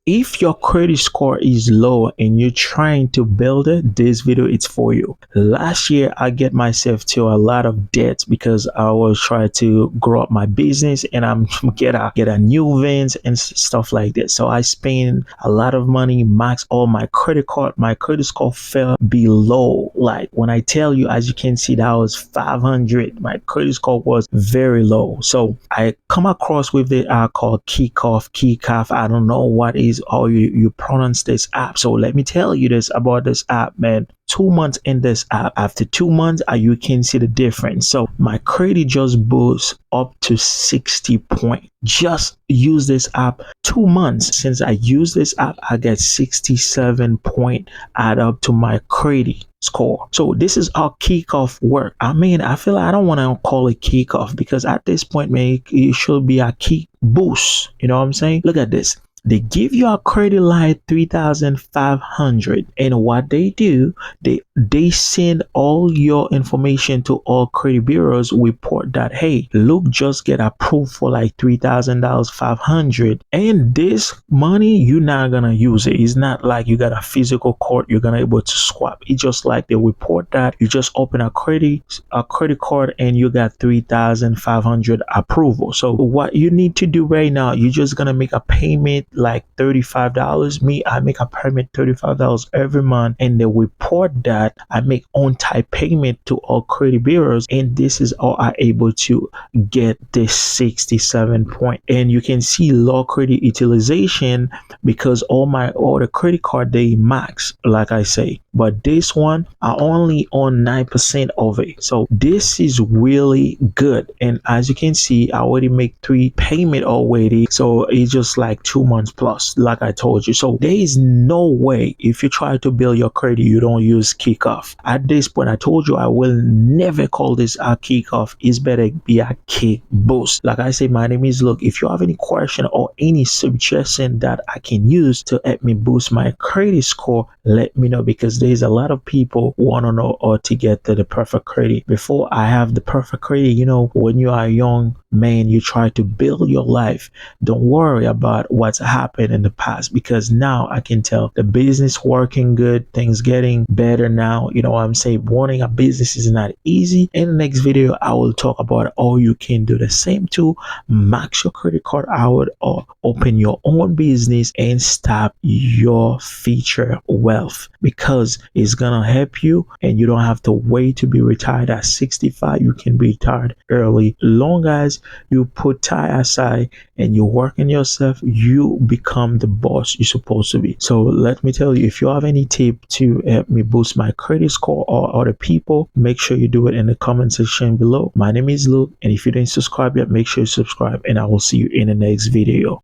If your credit score is low and you're trying to build it, this video is for you. Last year, I get myself to a lot of debts because I was trying to grow up my business and I'm get a new vans and stuff like that. So I spent a lot of money, max all my credit card. My credit score fell below. Like when I tell you, as you can see, that was 500. My credit score was very low. So I come across with the app called Kikoff. I don't know what is how you pronounce this app. So let me tell you this about this app, man. 2 months in this app. After 2 months, you can see the difference. So my credit just boosts up to 60 point. Just use this app 2 months. Since I use this app, I get 67 point add up to my credit score. So this is how Kickoff work. I mean, I feel like I don't want to call it Kickoff because at this point, man, it should be a kick boost. You know what I'm saying? Look at this. They give you a credit line 3,500, and what they do, they send all your information to all credit bureaus. Report that, hey, Luke just get approved for like $3,000, 500, and this money you're not gonna use it. It's not like you got a physical card you're gonna able to swap. It's just like they report that you just open a credit card and you got 3,500 approval. So what you need to do right now, you're just gonna make a payment like $35. Me, I make a payment $35 every month, and they report that I make on-time payment to all credit bureaus, and this is how I able to get this 67 point. And you can see low credit utilization because all the credit card they max, like I say, but this one I only on 9% of it. So this is really good, and as you can see, I already make 3 payment already. So it's just like 2 months plus, like I told you. So there is no way if you try to build your credit you don't use Kickoff. At this point, I told you I will never call this a Kickoff. It's better be a kick boost. Like I said, my name is Luke. If you have any question or any suggestion that I can use to help me boost my credit score, let me know, because there's a lot of people who want to know how to get to the perfect credit. Before I have the perfect credit, when you are young man, you try to build your life. Don't worry about what's happened in the past, because now I can tell the business working good, things getting better now. You know what I'm saying? Running a business is not easy. In the next video, I will talk about how you can do the same to max your credit card out or open your own business and stop your future wealth, because it's gonna help you and you don't have to wait to be retired at 65. You can be retired early. Long as you put time aside and you work on yourself, you become the boss you're supposed to be. So let me tell you, if you have any tip to help me boost my credit score or other people, make sure you do it in the comment section below. My name is Luke, and if you didn't subscribe yet, make sure you subscribe, and I will see you in the next video.